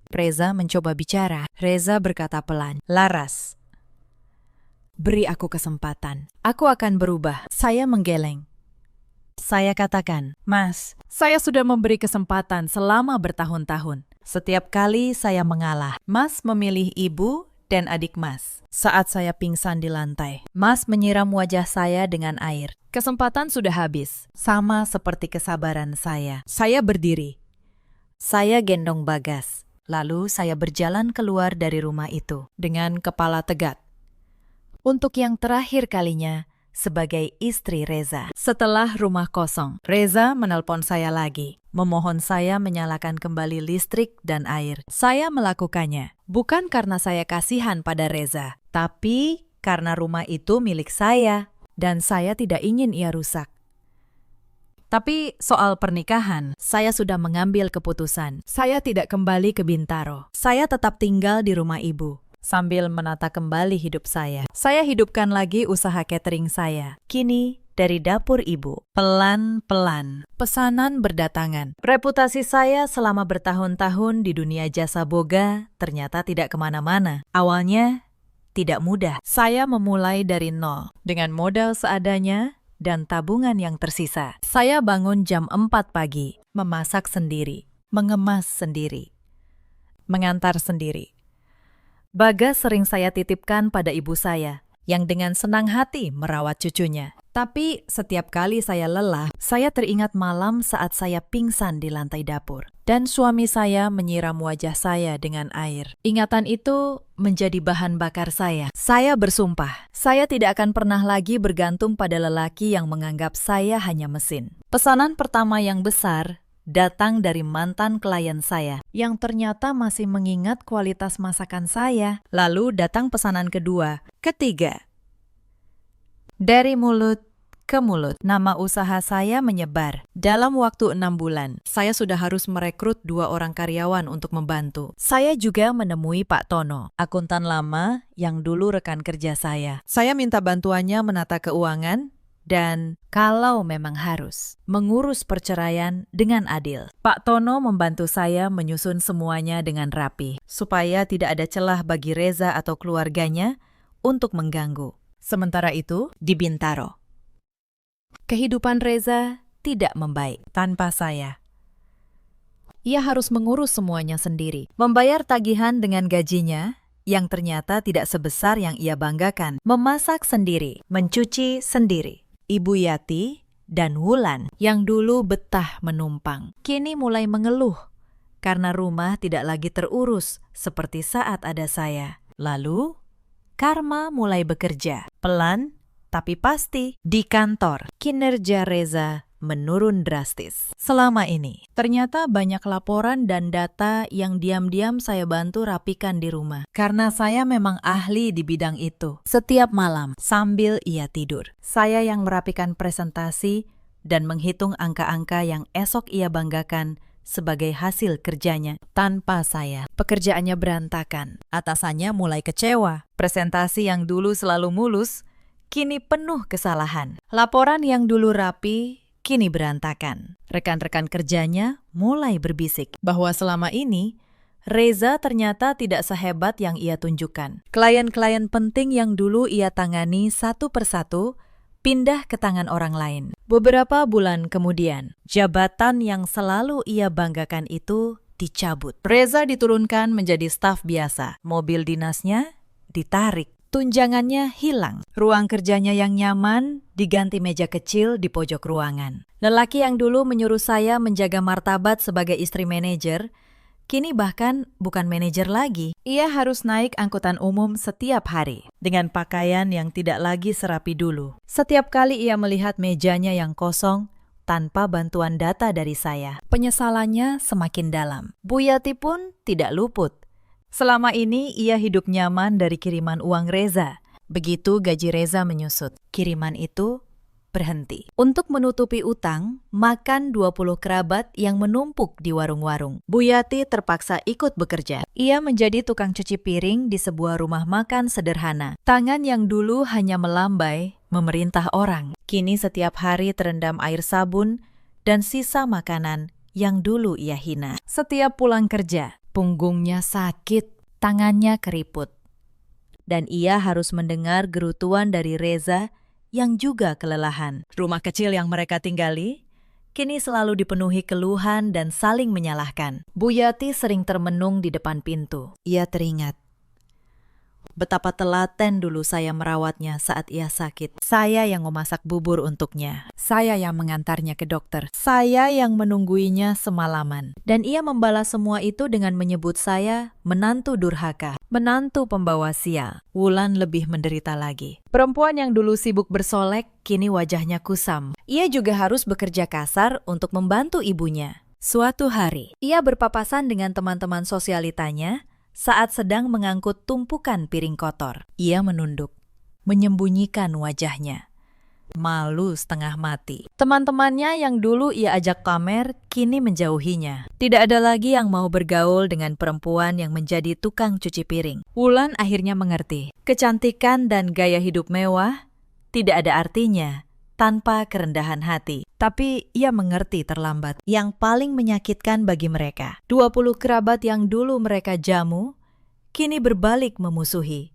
Reza mencoba bicara. Reza berkata pelan, "Laras, beri aku kesempatan. Aku akan berubah." Saya menggeleng. Saya katakan, "Mas, saya sudah memberi kesempatan selama bertahun-tahun. Setiap kali saya mengalah, Mas memilih ibu dan adik Mas. Saat saya pingsan di lantai, Mas menyiram wajah saya dengan air. Kesempatan sudah habis, sama seperti kesabaran saya. Saya berdiri. Saya gendong Bagas. Lalu saya berjalan keluar dari rumah itu dengan kepala tegak. Untuk yang terakhir kalinya, sebagai istri Reza. Setelah rumah kosong, Reza menelpon saya lagi, memohon saya menyalakan kembali listrik dan air. Saya melakukannya, bukan karena saya kasihan pada Reza, tapi karena rumah itu milik saya, dan saya tidak ingin ia rusak. Tapi soal pernikahan, saya sudah mengambil keputusan. Saya tidak kembali ke Bintaro. Saya tetap tinggal di rumah ibu. Sambil menata kembali hidup saya hidupkan lagi usaha catering saya. Kini, dari dapur ibu, pelan-pelan, pesanan berdatangan. Reputasi saya selama bertahun-tahun di dunia jasa boga ternyata tidak kemana-mana. Awalnya, tidak mudah. Saya memulai dari nol, dengan modal seadanya dan tabungan yang tersisa. Saya bangun jam 4 pagi, memasak sendiri, mengemas sendiri, mengantar sendiri. Bagas sering saya titipkan pada ibu saya, yang dengan senang hati merawat cucunya. Tapi setiap kali saya lelah, saya teringat malam saat saya pingsan di lantai dapur. Dan suami saya menyiram wajah saya dengan air. Ingatan itu menjadi bahan bakar saya. Saya bersumpah, saya tidak akan pernah lagi bergantung pada lelaki yang menganggap saya hanya mesin. Pesanan pertama yang besar datang dari mantan klien saya, yang ternyata masih mengingat kualitas masakan saya. Lalu datang pesanan kedua, ketiga. Dari mulut ke mulut, nama usaha saya menyebar. Dalam waktu 6 bulan, saya sudah harus merekrut 2 orang karyawan untuk membantu. Saya juga menemui Pak Tono, akuntan lama yang dulu rekan kerja saya. Saya minta bantuannya menata keuangan dan, kalau memang harus, mengurus perceraian dengan adil. Pak Tono membantu saya menyusun semuanya dengan rapi, supaya tidak ada celah bagi Reza atau keluarganya untuk mengganggu. Sementara itu, di Bintaro, kehidupan Reza tidak membaik tanpa saya. Ia harus mengurus semuanya sendiri, membayar tagihan dengan gajinya yang ternyata tidak sebesar yang ia banggakan, memasak sendiri, mencuci sendiri. Ibu Yati dan Wulan yang dulu betah menumpang, kini mulai mengeluh karena rumah tidak lagi terurus seperti saat ada saya. Lalu, karma mulai bekerja, pelan tapi pasti. Di kantor, kinerja Reza menurun drastis. Selama ini, ternyata banyak laporan dan data yang diam-diam saya bantu rapikan di rumah. Karena saya memang ahli di bidang itu. Setiap malam, sambil ia tidur, saya yang merapikan presentasi dan menghitung angka-angka yang esok ia banggakan sebagai hasil kerjanya. Tanpa saya, pekerjaannya berantakan. Atasannya mulai kecewa. Presentasi yang dulu selalu mulus, kini penuh kesalahan. Laporan yang dulu rapi, kini berantakan. Rekan-rekan kerjanya mulai berbisik bahwa selama ini Reza ternyata tidak sehebat yang ia tunjukkan. Klien-klien penting yang dulu ia tangani satu persatu pindah ke tangan orang lain. Beberapa bulan kemudian, jabatan yang selalu ia banggakan itu dicabut. Reza diturunkan menjadi staf biasa. Mobil dinasnya ditarik. Tunjangannya hilang. Ruang kerjanya yang nyaman diganti meja kecil di pojok ruangan. Lelaki yang dulu menyuruh saya menjaga martabat sebagai istri manajer, kini bahkan bukan manajer lagi. Ia harus naik angkutan umum setiap hari dengan pakaian yang tidak lagi serapi dulu. Setiap kali ia melihat mejanya yang kosong tanpa bantuan data dari saya, penyesalannya semakin dalam. Bu Yati pun tidak luput. Selama ini ia hidup nyaman dari kiriman uang Reza. Begitu gaji Reza menyusut, kiriman itu berhenti. Untuk menutupi utang, makan 20 kerabat yang menumpuk di warung-warung. Bu Yati terpaksa ikut bekerja. Ia menjadi tukang cuci piring di sebuah rumah makan sederhana. Tangan yang dulu hanya melambai, memerintah orang, kini setiap hari terendam air sabun dan sisa makanan yang dulu ia hina. Setiap pulang kerja, punggungnya sakit, tangannya keriput. Dan ia harus mendengar gerutuan dari Reza yang juga kelelahan. Rumah kecil yang mereka tinggali kini selalu dipenuhi keluhan dan saling menyalahkan. Bu Yati sering termenung di depan pintu. Ia teringat betapa telaten dulu saya merawatnya saat ia sakit. Saya yang memasak bubur untuknya. Saya yang mengantarnya ke dokter. Saya yang menungguinya semalaman. Dan ia membalas semua itu dengan menyebut saya menantu durhaka, menantu pembawa sial. Wulan lebih menderita lagi. Perempuan yang dulu sibuk bersolek, kini wajahnya kusam. Ia juga harus bekerja kasar untuk membantu ibunya. Suatu hari, ia berpapasan dengan teman-teman sosialitanya saat sedang mengangkut tumpukan piring kotor. Ia menunduk, menyembunyikan wajahnya. Malu setengah mati. Teman-temannya yang dulu ia ajak pamer, kini menjauhinya. Tidak ada lagi yang mau bergaul dengan perempuan yang menjadi tukang cuci piring. Wulan akhirnya mengerti. Kecantikan dan gaya hidup mewah tidak ada artinya tanpa kerendahan hati. Tapi ia mengerti terlambat. Yang paling menyakitkan bagi mereka, 20 kerabat yang dulu mereka jamu, kini berbalik memusuhi.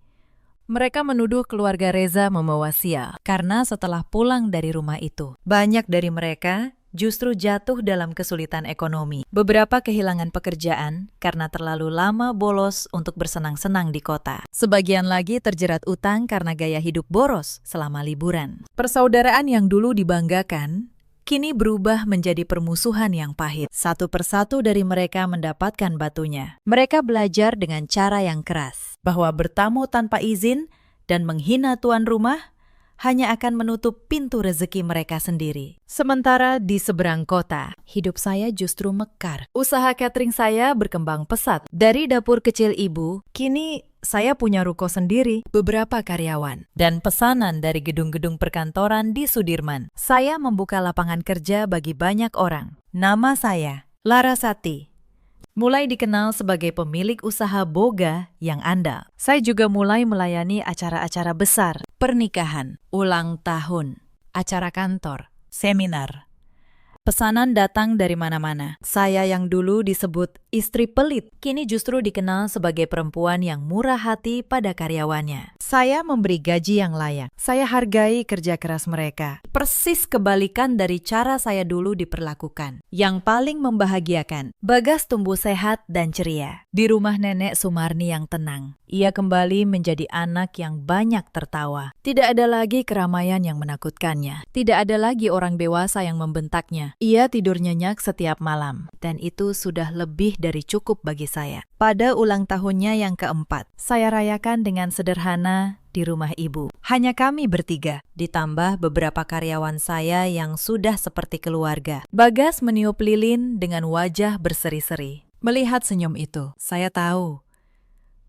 Mereka menuduh keluarga Reza membawa sial karena setelah pulang dari rumah itu, banyak dari mereka justru jatuh dalam kesulitan ekonomi. Beberapa kehilangan pekerjaan karena terlalu lama bolos untuk bersenang-senang di kota. Sebagian lagi terjerat utang karena gaya hidup boros selama liburan. Persaudaraan yang dulu dibanggakan kini berubah menjadi permusuhan yang pahit. Satu persatu dari mereka mendapatkan batunya. Mereka belajar dengan cara yang keras, bahwa bertamu tanpa izin dan menghina tuan rumah hanya akan menutup pintu rezeki mereka sendiri. Sementara di seberang kota, hidup saya justru mekar. Usaha catering saya berkembang pesat. Dari dapur kecil ibu, kini saya punya ruko sendiri, beberapa karyawan, dan pesanan dari gedung-gedung perkantoran di Sudirman. Saya membuka lapangan kerja bagi banyak orang. Nama saya Larasati. Mulai dikenal sebagai pemilik usaha boga yang andal. Saya juga mulai melayani acara-acara besar, pernikahan, ulang tahun, acara kantor, seminar. Pesanan datang dari mana-mana. Saya yang dulu disebut istri pelit, kini justru dikenal sebagai perempuan yang murah hati pada karyawannya. Saya memberi gaji yang layak. Saya hargai kerja keras mereka. Persis kebalikan dari cara saya dulu diperlakukan. Yang paling membahagiakan, Bagas tumbuh sehat dan ceria. Di rumah nenek Sumarni yang tenang, ia kembali menjadi anak yang banyak tertawa. Tidak ada lagi keramaian yang menakutkannya. Tidak ada lagi orang dewasa yang membentaknya. Ia tidur nyenyak setiap malam, dan itu sudah lebih dari cukup bagi saya. Pada ulang tahunnya yang keempat, saya rayakan dengan sederhana di rumah ibu. Hanya kami bertiga, ditambah beberapa karyawan saya yang sudah seperti keluarga. Bagas meniup lilin dengan wajah berseri-seri. Melihat senyum itu, saya tahu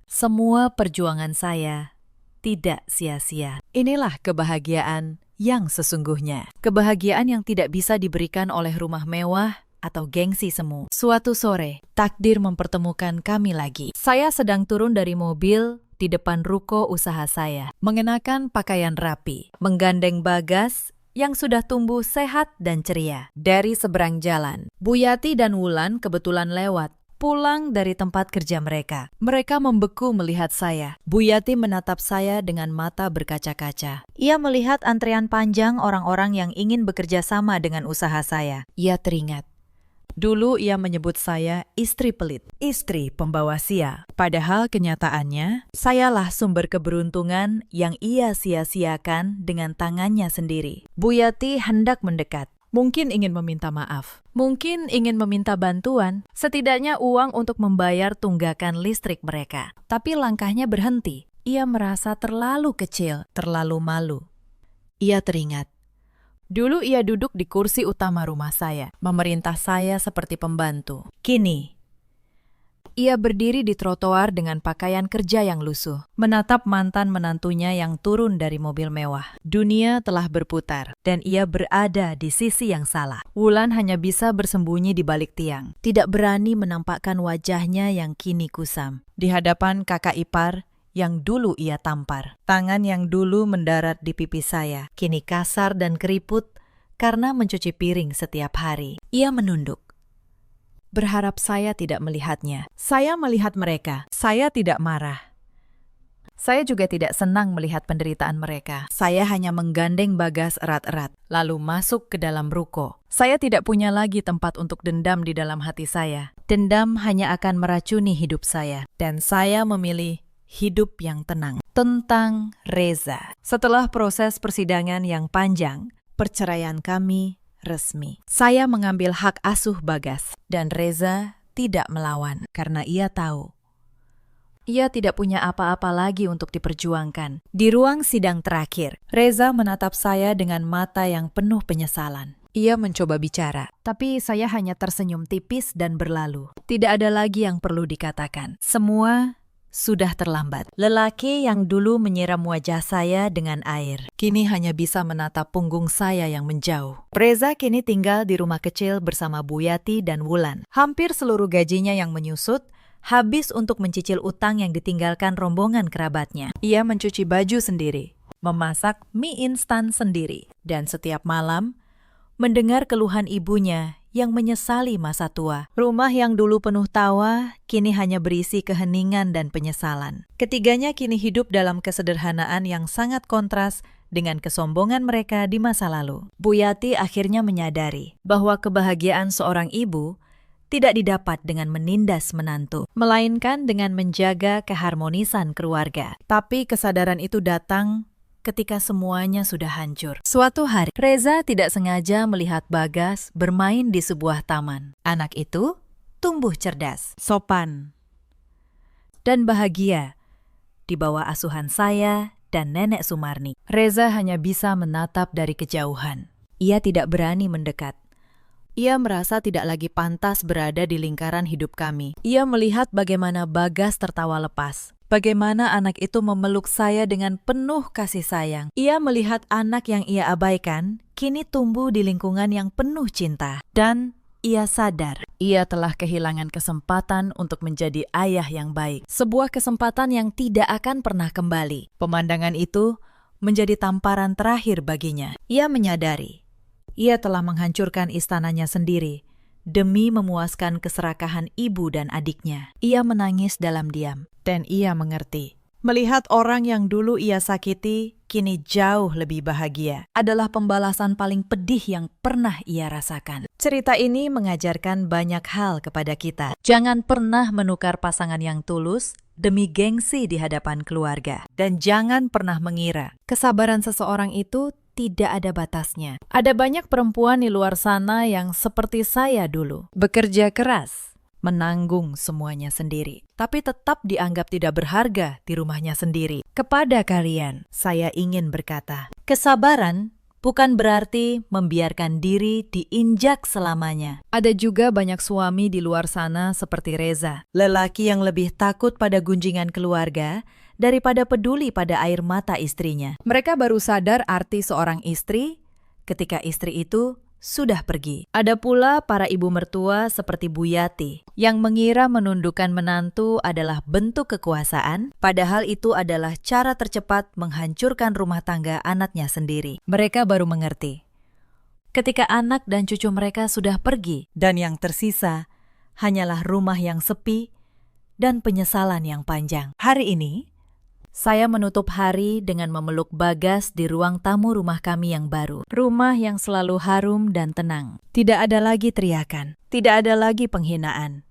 semua perjuangan saya tidak sia-sia. Inilah kebahagiaan yang sesungguhnya. Kebahagiaan yang tidak bisa diberikan oleh rumah mewah atau gengsi semu. Suatu sore, takdir mempertemukan kami lagi. Saya sedang turun dari mobil di depan ruko usaha saya, mengenakan pakaian rapi, menggandeng Bagas yang sudah tumbuh sehat dan ceria. Dari seberang jalan, Bu Yati dan Wulan kebetulan lewat, pulang dari tempat kerja mereka. Mereka membeku melihat saya. Bu Yati menatap saya dengan mata berkaca-kaca. Ia melihat antrean panjang orang-orang yang ingin bekerja sama dengan usaha saya. Ia teringat. Dulu ia menyebut saya istri pelit, istri pembawa sial. Padahal kenyataannya, sayalah sumber keberuntungan yang ia sia-siakan dengan tangannya sendiri. Bu Yati hendak mendekat. Mungkin ingin meminta maaf, mungkin ingin meminta bantuan, setidaknya uang untuk membayar tunggakan listrik mereka. Tapi langkahnya berhenti. Ia merasa terlalu kecil, terlalu malu. Ia teringat. Dulu ia duduk di kursi utama rumah saya, memerintah saya seperti pembantu. Kini, ia berdiri di trotoar dengan pakaian kerja yang lusuh, menatap mantan menantunya yang turun dari mobil mewah. Dunia telah berputar, dan ia berada di sisi yang salah. Wulan hanya bisa bersembunyi di balik tiang, tidak berani menampakkan wajahnya yang kini kusam. Di hadapan kakak ipar yang dulu ia tampar. Tangan yang dulu mendarat di pipi saya, kini kasar dan keriput karena mencuci piring setiap hari. Ia menunduk. Berharap saya tidak melihatnya. Saya melihat mereka. Saya tidak marah. Saya juga tidak senang melihat penderitaan mereka. Saya hanya menggandeng Bagas erat-erat, lalu masuk ke dalam ruko. Saya tidak punya lagi tempat untuk dendam di dalam hati saya. Dendam hanya akan meracuni hidup saya. Dan saya memilih hidup yang tenang. Tentang Reza. Setelah proses persidangan yang panjang, perceraian kami resmi. Saya mengambil hak asuh Bagas, dan Reza tidak melawan karena ia tahu ia tidak punya apa-apa lagi untuk diperjuangkan. Di ruang sidang terakhir, Reza menatap saya dengan mata yang penuh penyesalan. Ia mencoba bicara, tapi saya hanya tersenyum tipis dan berlalu. Tidak ada lagi yang perlu dikatakan. Semua sudah terlambat. Lelaki yang dulu menyiram wajah saya dengan air, kini hanya bisa menatap punggung saya yang menjauh. Reza kini tinggal di rumah kecil bersama Bu Yati dan Wulan. Hampir seluruh gajinya yang menyusut habis untuk mencicil utang yang ditinggalkan rombongan kerabatnya. Ia mencuci baju sendiri, memasak mie instan sendiri, dan setiap malam mendengar keluhan ibunya yang menyesali masa tua. Rumah yang dulu penuh tawa, kini hanya berisi keheningan dan penyesalan. Ketiganya kini hidup dalam kesederhanaan yang sangat kontras dengan kesombongan mereka di masa lalu. Bu Yati akhirnya menyadari bahwa kebahagiaan seorang ibu tidak didapat dengan menindas menantu, melainkan dengan menjaga keharmonisan keluarga. Tapi kesadaran itu datang ketika semuanya sudah hancur. Suatu hari, Reza tidak sengaja melihat Bagas bermain di sebuah taman. Anak itu tumbuh cerdas, sopan, dan bahagia di bawah asuhan saya dan Nenek Sumarni. Reza hanya bisa menatap dari kejauhan. Ia tidak berani mendekat. Ia merasa tidak lagi pantas berada di lingkaran hidup kami. Ia melihat bagaimana Bagas tertawa lepas. Bagaimana anak itu memeluk saya dengan penuh kasih sayang. Ia melihat anak yang ia abaikan kini tumbuh di lingkungan yang penuh cinta. Dan ia sadar ia telah kehilangan kesempatan untuk menjadi ayah yang baik. Sebuah kesempatan yang tidak akan pernah kembali. Pemandangan itu menjadi tamparan terakhir baginya. Ia menyadari ia telah menghancurkan istananya sendiri demi memuaskan keserakahan ibu dan adiknya. Ia menangis dalam diam, dan ia mengerti. Melihat orang yang dulu ia sakiti, kini jauh lebih bahagia, adalah pembalasan paling pedih yang pernah ia rasakan. Cerita ini mengajarkan banyak hal kepada kita. Jangan pernah menukar pasangan yang tulus demi gengsi di hadapan keluarga. Dan jangan pernah mengira kesabaran seseorang itu tidak ada batasnya. Ada banyak perempuan di luar sana yang seperti saya dulu, bekerja keras, menanggung semuanya sendiri, tapi tetap dianggap tidak berharga di rumahnya sendiri. Kepada kalian, saya ingin berkata, kesabaran bukan berarti membiarkan diri diinjak selamanya. Ada juga banyak suami di luar sana seperti Reza, lelaki yang lebih takut pada gunjingan keluarga daripada peduli pada air mata istrinya. Mereka baru sadar arti seorang istri ketika istri itu sudah pergi. Ada pula para ibu mertua seperti Bu Yati yang mengira menundukkan menantu adalah bentuk kekuasaan, padahal itu adalah cara tercepat menghancurkan rumah tangga anaknya sendiri. Mereka baru mengerti ketika anak dan cucu mereka sudah pergi, dan yang tersisa hanyalah rumah yang sepi dan penyesalan yang panjang. Hari ini, saya menutup hari dengan memeluk Bagas di ruang tamu rumah kami yang baru. Rumah yang selalu harum dan tenang. Tidak ada lagi teriakan, tidak ada lagi penghinaan.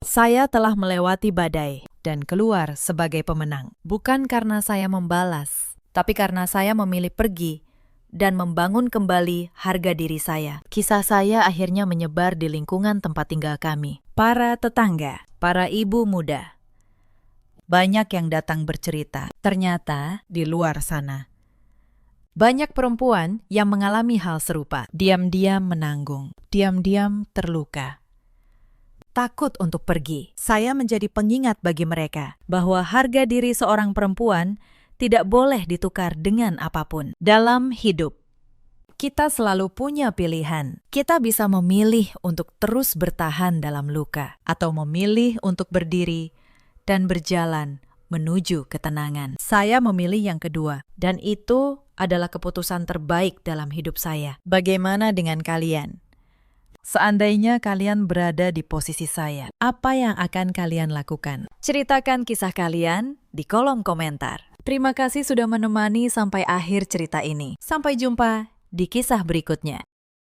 Saya telah melewati badai dan keluar sebagai pemenang. Bukan karena saya membalas, tapi karena saya memilih pergi dan membangun kembali harga diri saya. Kisah saya akhirnya menyebar di lingkungan tempat tinggal kami. Para tetangga, para ibu muda, banyak yang datang bercerita. Ternyata di luar sana banyak perempuan yang mengalami hal serupa. Diam-diam menanggung, diam-diam terluka, takut untuk pergi. Saya menjadi pengingat bagi mereka bahwa harga diri seorang perempuan tidak boleh ditukar dengan apapun. Dalam hidup, kita selalu punya pilihan. Kita bisa memilih untuk terus bertahan dalam luka, atau memilih untuk berdiri dan berjalan menuju ketenangan. Saya memilih yang kedua, dan itu adalah keputusan terbaik dalam hidup saya. Bagaimana dengan kalian? Seandainya kalian berada di posisi saya, apa yang akan kalian lakukan? Ceritakan kisah kalian di kolom komentar. Terima kasih sudah menemani sampai akhir cerita ini. Sampai jumpa di kisah berikutnya.